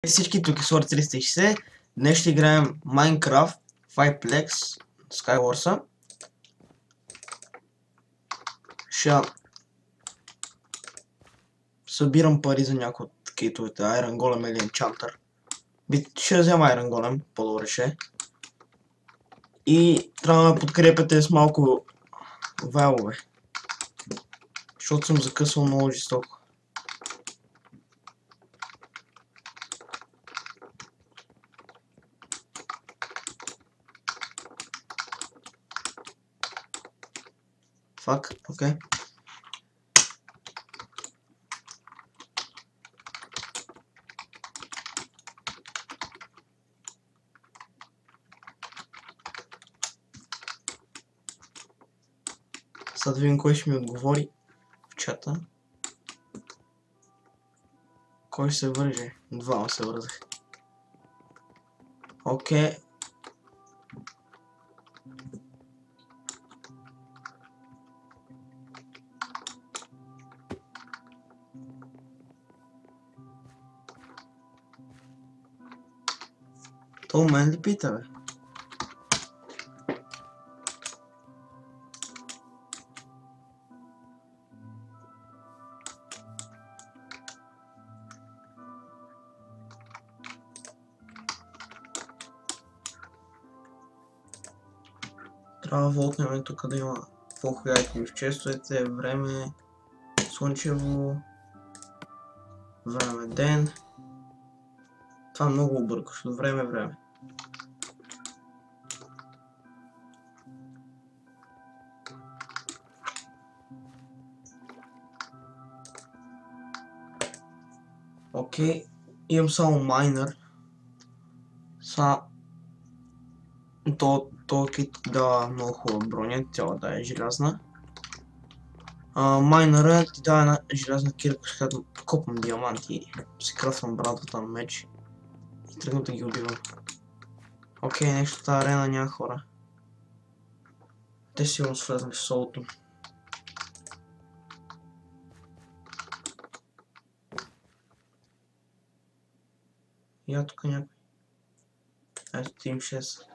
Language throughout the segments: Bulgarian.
Всички, тук е Sword 360. Днес ще играем Minecraft Fiveplex Skywars. Ще събирам пари за някои от кейтовете. Iron Golem или Enchanter. Ще взема Iron Golem, по-добре ще. И трябва да ме подкрепяте с малко вайлове. Защото съм закъсал много жестоко. Фак, окей. Сега да видим кой ще ми отговори в чата. Кой ще се върже? Двама се вързах. Окей. То мен ли пита, бе? Трябва да волтнем тук да има по-хубави в честовете, време, слънчево, време ден. Това е много объркващо, време. Окей, имам само майнер. То кит дава много хубава броня, цялата е желязна. Майнера ти дава една желязна кирка, с която копам диаманти и си крафвам брадата на меч. И тръгвам да ги убивам. Окей, нещо в тази арена няма хора. Те сигурно свързани с солото. Я тук някой. Ето Team 6.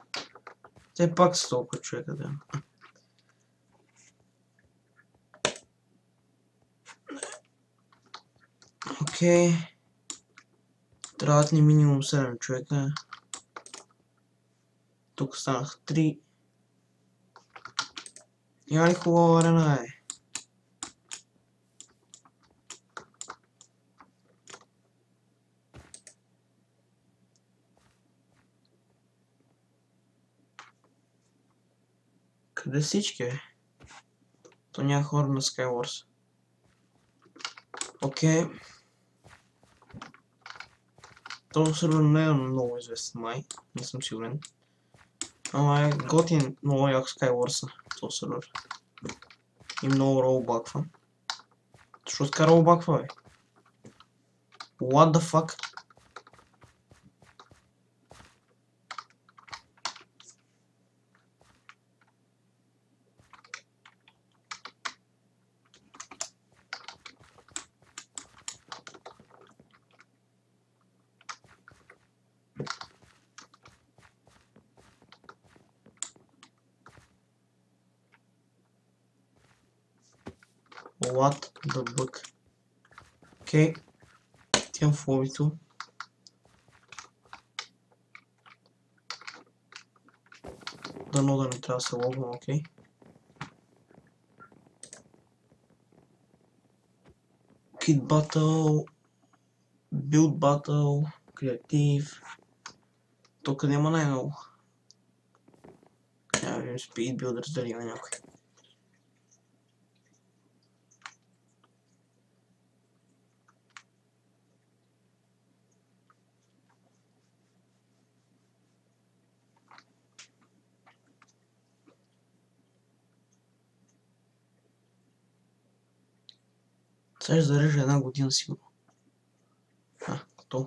Те пак са толкова човека, да. Окей. Трябват ни минимум 7 човека. Тук станаха 3. Няма ли хубава арена, е? Къде всички, е? То няма хора на Skywars. Окей. Този сервер не е много известен май. Не съм сигурен. Ама е готин много як Skywars този сервер. И много роллбаква. Защо така роллбаква, бе? What the fuck? What the fuck? Окей. Тям в лобито. Дано да не трябва да се логвам, окей. Kit Battle, Build Battle, Креатив. То къде има най-много? Няма видим Speed Builders дали има някой. Сега ще зарежа една година сигурно. Като.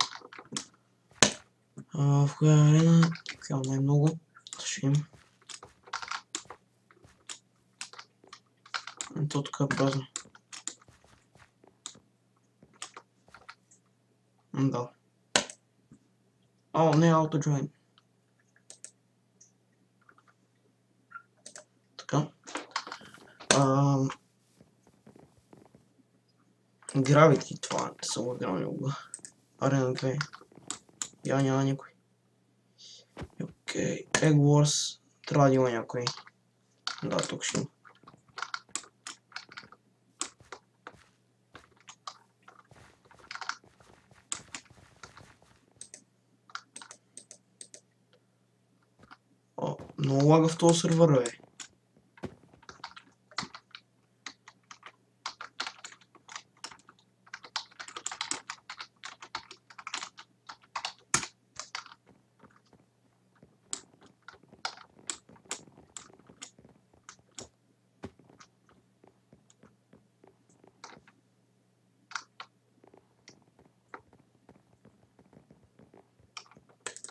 В коя арена? Коя най-много? Ще им. То тук е празно. Да. О, не AutoJoin. Така. Gravity, това не съм го играл никога. Arena 2. Я няма никой. Окей. Egg Wars. Трябва да има някой. Да, тук ще има. О, много лага в този сервер, бе.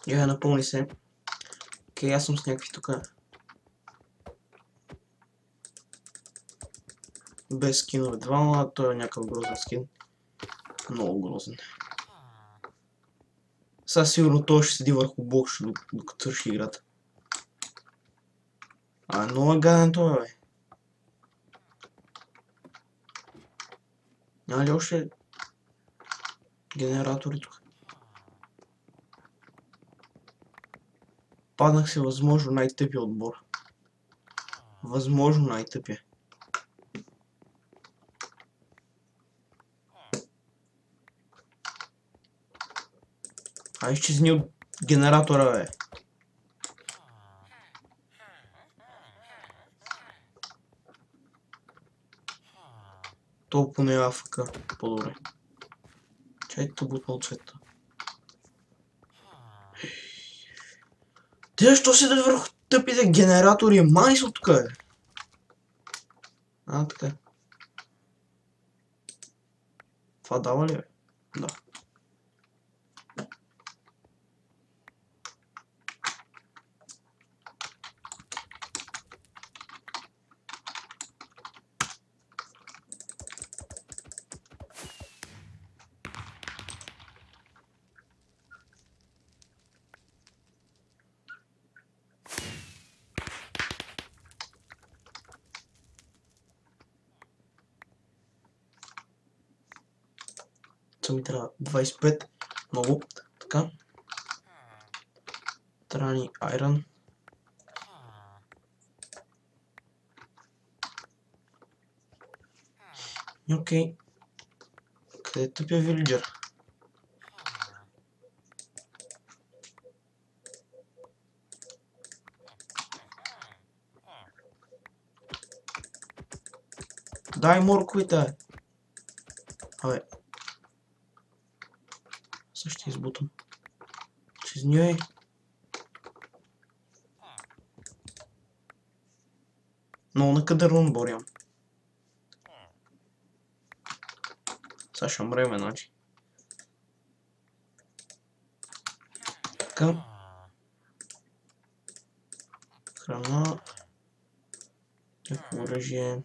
Я напълни се. Окей, аз съм с някакви тук. Без скинове двама, той е някакъв грозен скин. Много грозен. Сега сигурно той ще седи върху бокс, докато свърши играта. Много е гаден това, бе. Няма ли още генератори тук? Паднах се възможно най-тъпия отбор. Възможно най-тъпия. Изчезни от генератора, бе. То поне е АФК. По-добре. Чайте бутна от света. Те защо седят върху тъпите генератори? Майс от тук, бе. Така. Това дава ли, бе? Да. Ми трябва 25. Много. Така. Трябва ни Iron. Окей. Къде е тъпия вилиджер? Дай морковите! Абе. Също ще избутам. Чезнюй. Много накадърно борям. Сега ще мреме, значи. Така. Храна. Някакво оръжие.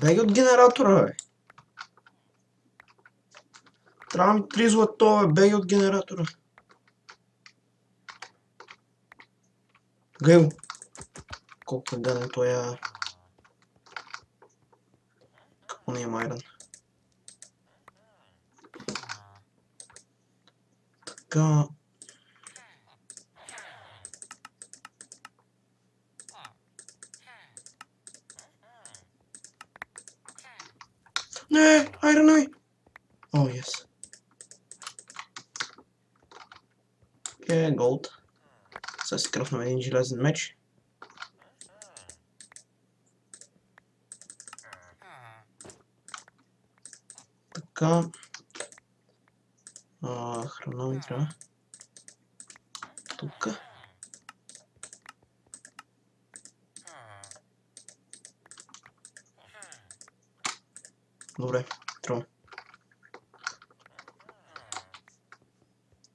Беги от генератора, бе. Трябва ми 3 злато, бе. Беги от генератора. Гейл. Колко е гаден той Какво не е майран? Така. Не, айроной! О, yes. Голд. Сега си кръфнем един железен меч. Така. Храна ми трябва. Тук. Добре, трябва.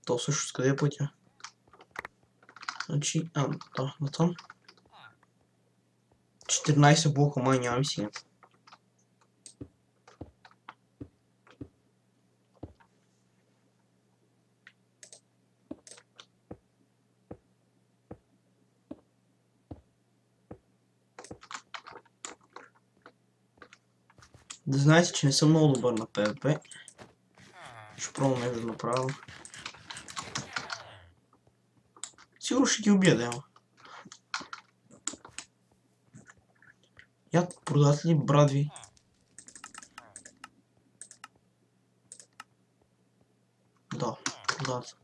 То също с къде е пътя? Значи, да, натам. 14 блока, май нямам си. Да знаете, че не съм много добър на PvP. Ще пробвам нещо да направя. Сигурно ще ги убия, да има. Я продават ли брадви? Да, продават.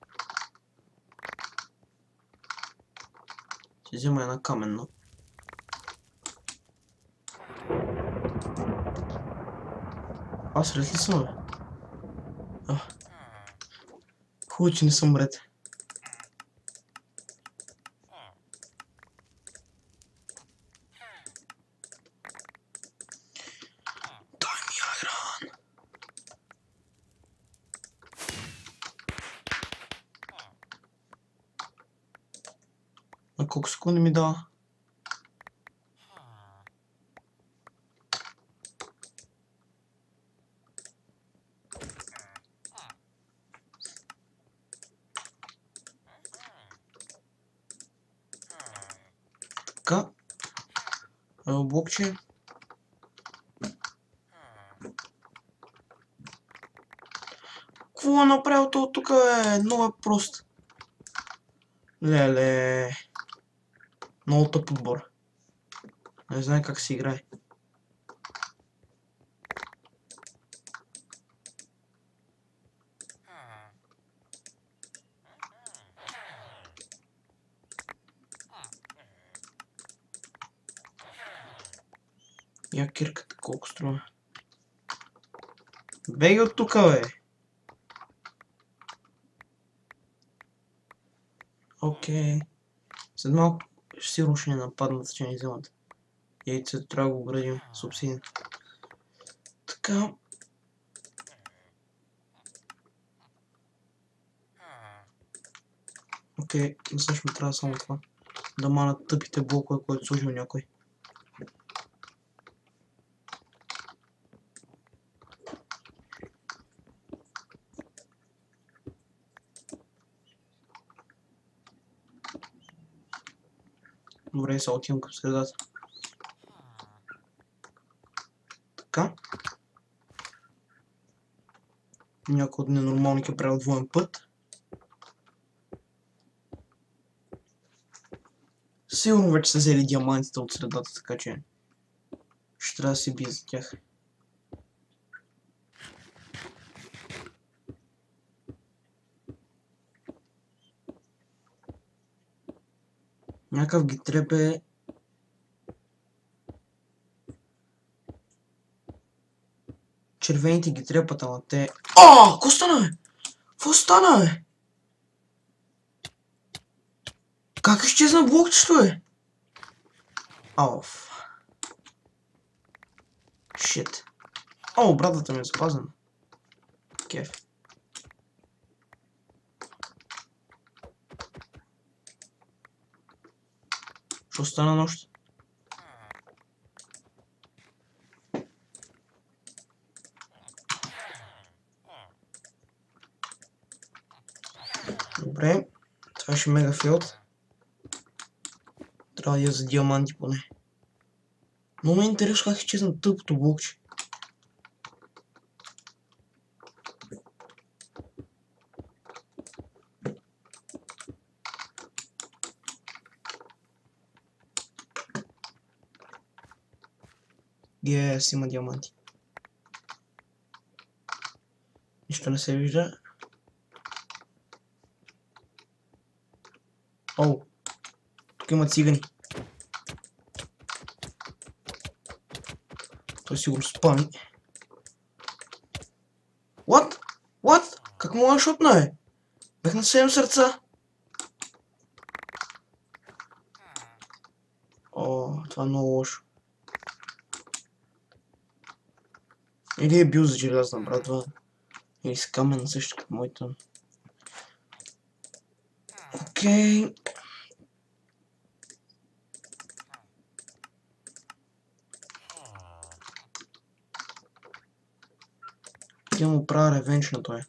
Ще взема една каменна. Аз ред ли съм, бе? Хубаво, че не съм ред. Дай ми айран! На колко секунди ми дава? Така. Блокче. Какво е направил то тук, бе? Много е прост. Леле. Много тъп отбор. Не знае как се играе. Я кирката колко струва. Беги от тука, бе! Окей. След малко сигурно ще ни нападнат, че ни вземат. Яйцето трябва да го градим с обсидиан. Така. Окей, сега ще ми трябва само това. Да манат тъпите блокове, които служил някой. Добре, сега отивам към средата. Така. Някой от ненормалните правил двоен път. Сигурно вече са взели диамантите от средата, така че ще трябва да се бие за тях. Някакъв ги трепе. Червените ги трепат, ама те... О! Какво стана, бе? Какво стана, бе? Как изчезна блокчето, бе? Ауф. Шит. О, брадата ми е запазена. Кеф. Що стана нощ? Добре. Това ще е мега филд. Трябва да я за диаманти поне. Но ме е интересно как изчезна тъпото блокче. Yes, има диаманти. Нищо не се вижда. О, тук има цигани. Той сигурно спами. What? What? Как мога да шутна, бе? Бех на 7 сърца. О, това е много лошо. Или е бил за желязна братва. Или с камен също като моята. Окей. Я му правя ревенч на той.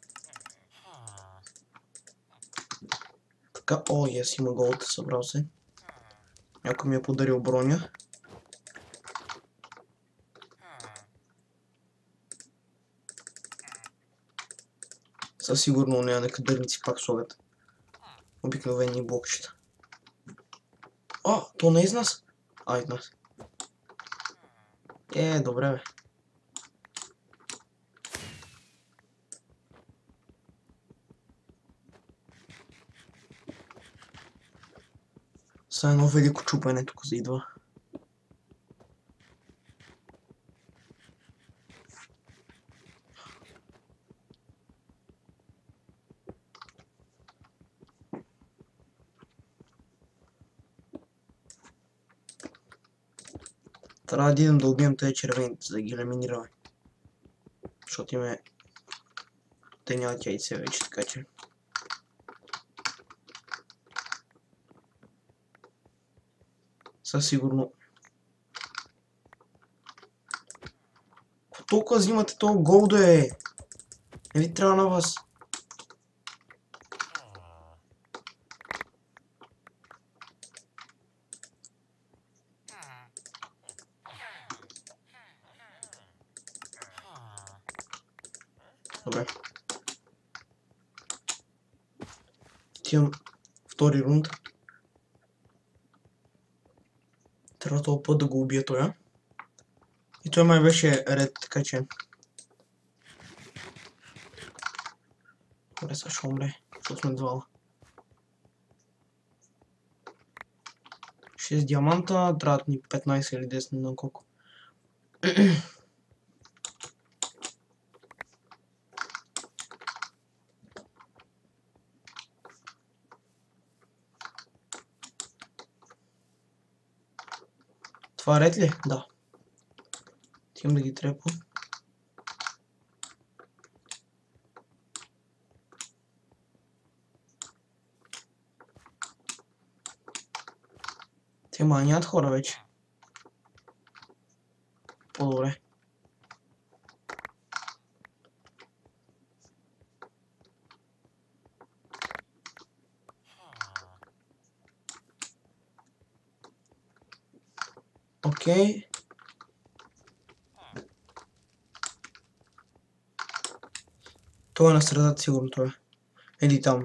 Така, о, ес, има голд, събрал се. Някой ми е подарил броня. Със сигурно няма некадърници пак слагат. Обикновени блокчета. О, то не е из нас? А, из нас. Добре бе. Са едно велико чупене тук заидва. Трябва да идем да убием тези червените, за да ги елиминираме. Защото им е... Те нямат яйце вече, така че... Със сигурно... Какво толкова взимате това голдо е? Не ви трябва на вас? Добре. Отивам втори рунд. Трябва този път да го убия тоя. И той май беше ред, така че... Добре, сега ще умре, защото сме двала. 6 диаманта, трябват ни 15 или 10, не знам колко. Това ред ли? Да. Тим да ги трепа. Те нямат хора вече. По-добре. Окей. Той е на средата, сигурно той е. Или там.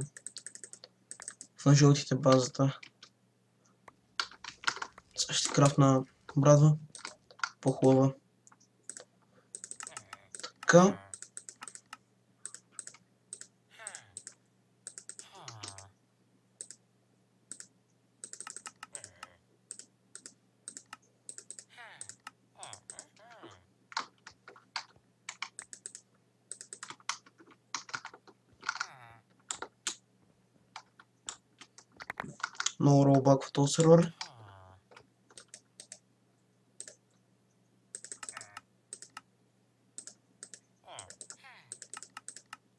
На жълтите базата. Сега ще крафна брадва. По-хубава. Така. Много ролбак в този сервер.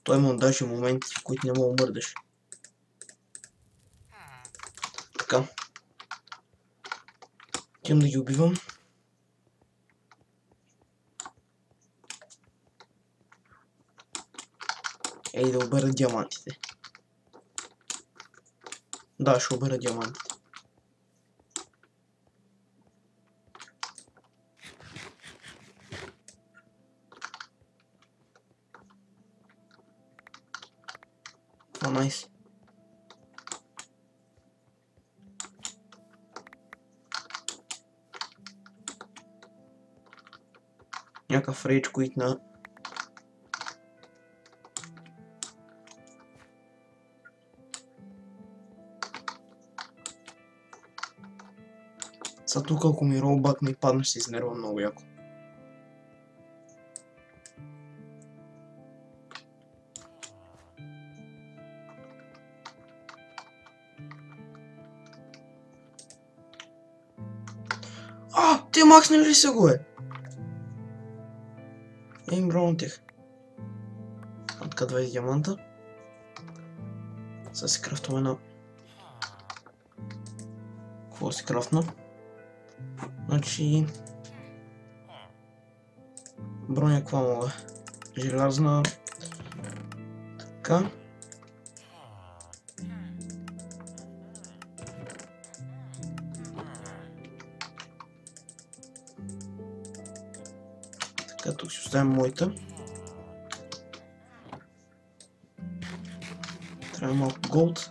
Той има даже моменти, в които не мога да мърдаш. Така. Тим да ги убивам. Ей, да обера диамантите. Да, ще обера диамантите. Найс. Някакъв рейдж куит на... Са тук, ако ми ролбак не падна, ще се изнервам много яко. Те махнали ли са го, е? Им бронтих. Така 20 диаманта. Сега си крафтваме на Какво си крафтна? Значи... Броня каква мога? Желязна... Така. Така, тук си оставим моята. Трябва малко голд.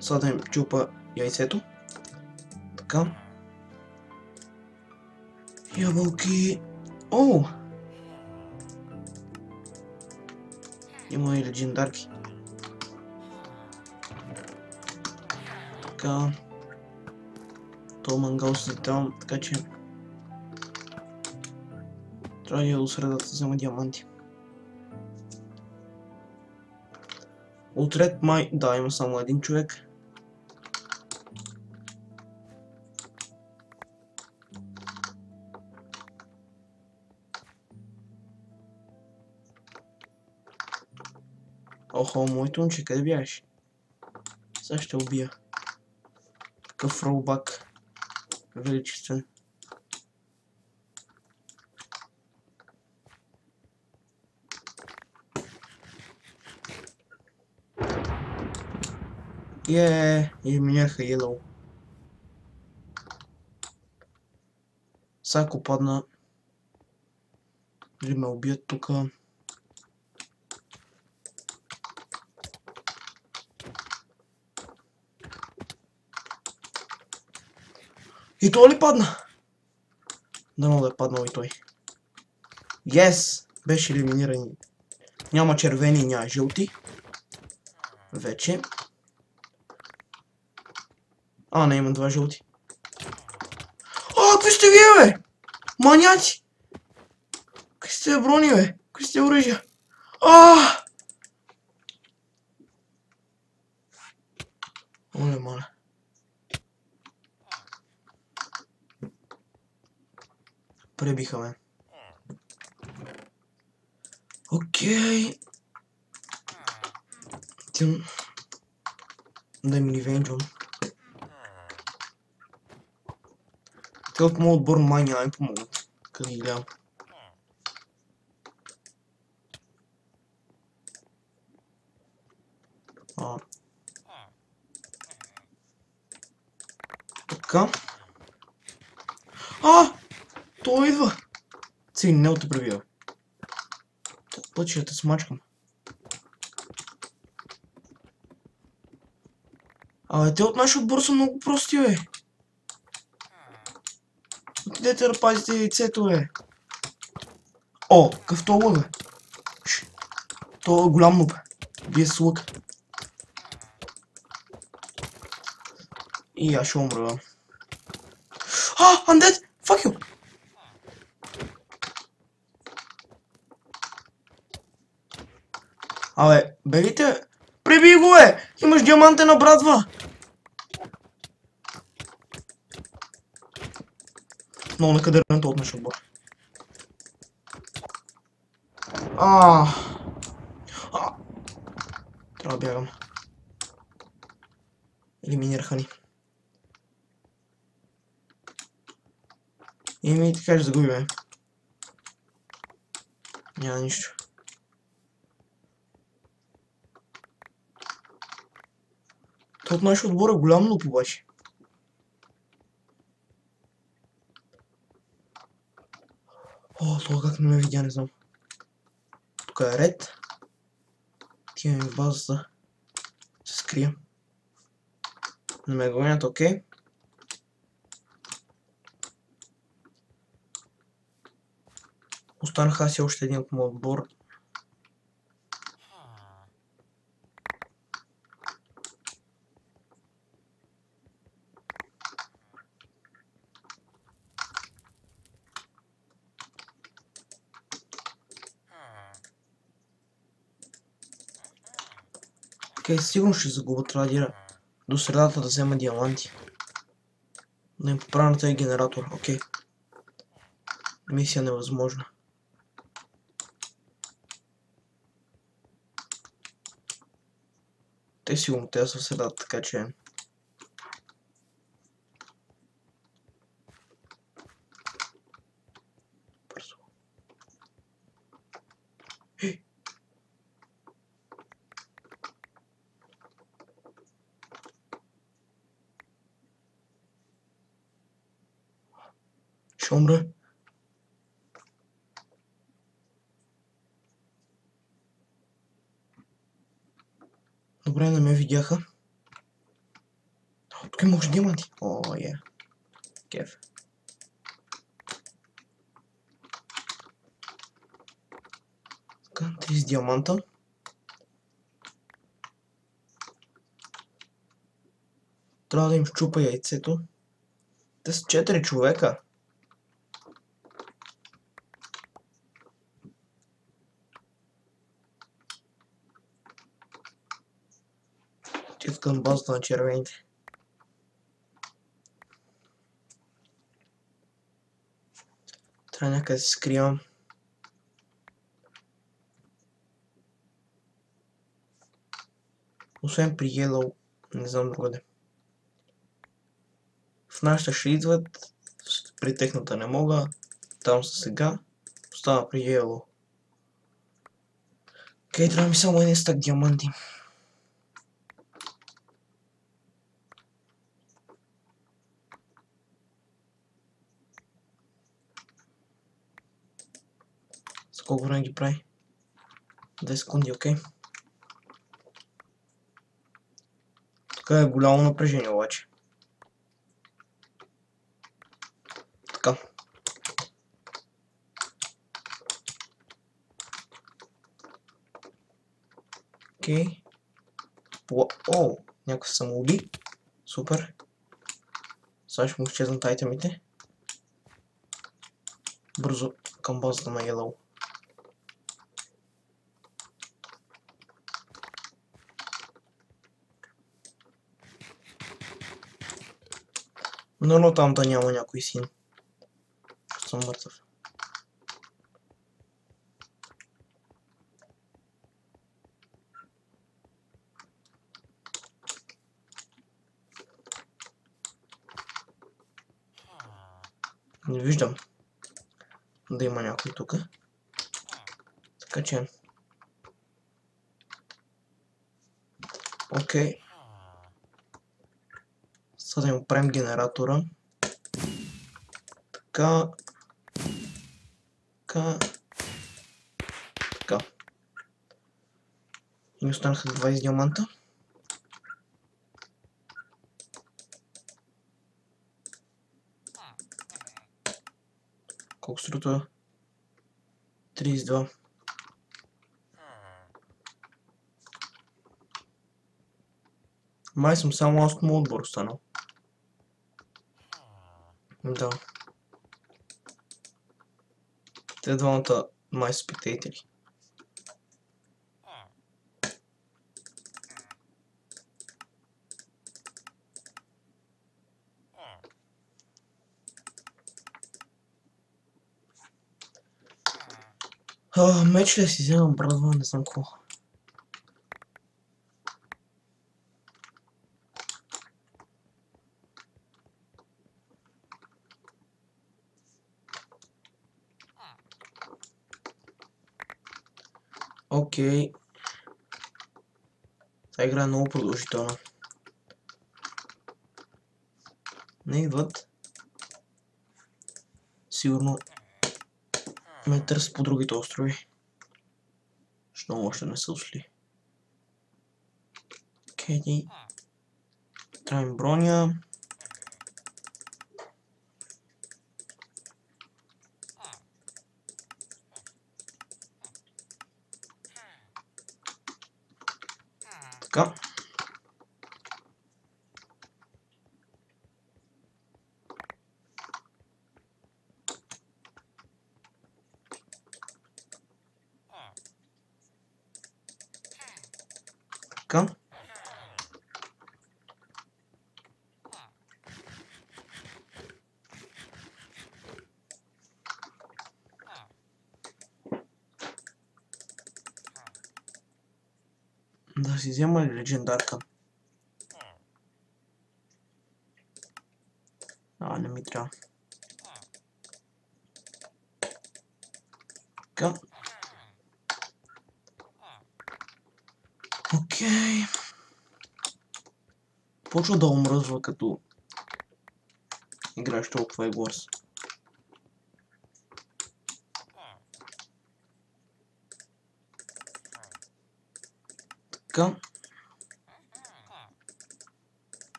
Сега да им чупа яйцето. Така. Ябълки. О! Има и легендарки. Така. То мангал си там, така че... Трябва да до средата да взема диаманти. Отред май... Да, има само един човек. Охо, моето момче, къде бягаш? Сега ще убия. Такъв ролбак. Величествен. Елиминираха Yellow. Сега ако падна... Или ме убият тука. И той ли падна? Дано да е паднал и той. Yes! Беше елиминиран. Няма червени, няма жълти. Вече. А, не, има два жълти. А, какви сте вие, бе? Маняци! Какви сте брони, бе? Какви сте оръжия? Оле, мале. Пребиха ме. Окей. Да ми ривенджвам. Те от моят отбор май няма ми помогнат. Къде ги гледам. Така. Той идва. Цели, не те пребива. Път ще те смачкам. Те от нашия отбор са много прости, бе. Отидете да пазите яйцето, бе. О, какъв то лък, бе. То е голям нуб. Бие с лък. И аз ще умра, бе. I'm dead! Fuck you! Бегите! Пребий го, бе! Имаш диамантена братва! Много накадърнато от нашия отбор. Трябва да бягам. Елиминираха ни. И така ще загубим. Няма нищо. То от нашия отбор е голям нуп обаче. Това как не ме видя, не знам. Тук е ред. Отиваме в базата. Се скрия. Не ме гонят, окей. Останаха си още един от моят отбор. Окей, сигурно ще загубя, трябва да до средата да взема диаманти. Да им поправя на този генератор, окей. Мисия невъзможна. Те сигурно те са седат, така че... Бързо. Ще умра. Добре, не ме видяха. Тук имаш диаманти. О, е. Кеф. Така, 30 диаманта. Трябва да им щупа яйцето. Те са 4 човека. Тият към базата на червените. Трябва някъде да се скривам. Освен при Yellow, не знам другаде. В нашата ще идват, при техната не мога. Там са сега. Остава при Yellow. Окей, трябва ми само един стак диаманти. За колко време ги прави? 2 секунди, окей. Тук е голямо напрежение обаче. Така. Окей. О, някой се самоуби. Супер. Сега ще му изчезнат айтемите. Бързо към базата на Yellow. Но там да няма някой син. Съм мъртъв. Не виждам да има някой тук. Така че... Окей. Сега да им оправим генератора. Така. Така. Така. И ми останаха 20 диаманта. Колко струва това? 32. Май съм само аз му отбор останал. Да. Те двамата май са питейтели. Меч ли си вземам, брадва, не знам какво. Окей. Тази игра е много продължителна. Не идват. Сигурно ме търсят по другите острови. Що още не са ушли. Окей. Трябва броня. Така. Така. Да си взема ли легендарка? Не ми трябва. Така. Окей. Почва да омръзва като играеш толкова и Wars. Така.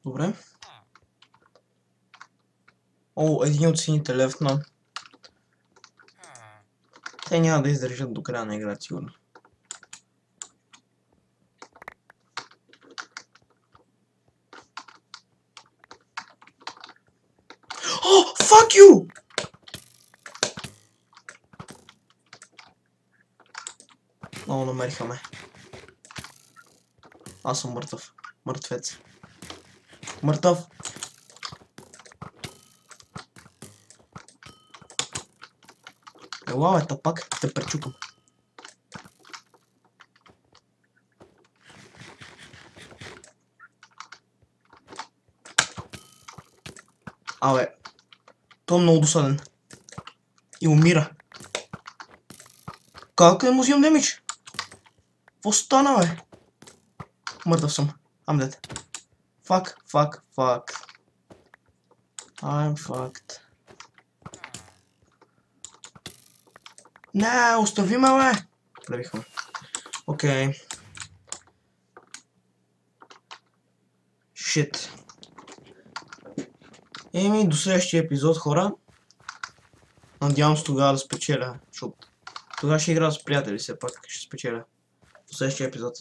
Добре. О, един от сините левна. Те няма да издържат до края на играта, сигурно. О, fuck you! Много намериха ме. Аз съм мъртъв. Мъртвец. Мъртъв! Ела, пак те пречукам. Абе, той е много досаден. И умира. Как не му взимам демидж? Какво стана, бе? Мъртъв съм. I'm dead. Fuck. I'm fucked. Не, остави ме, бе! Пребиха ме. Окей. Shit. Еми, до следващия епизод, хора. Надявам се тогава да спечеля, защото тогава ще играя с приятели, все пак ще спечеля. До следващия епизод.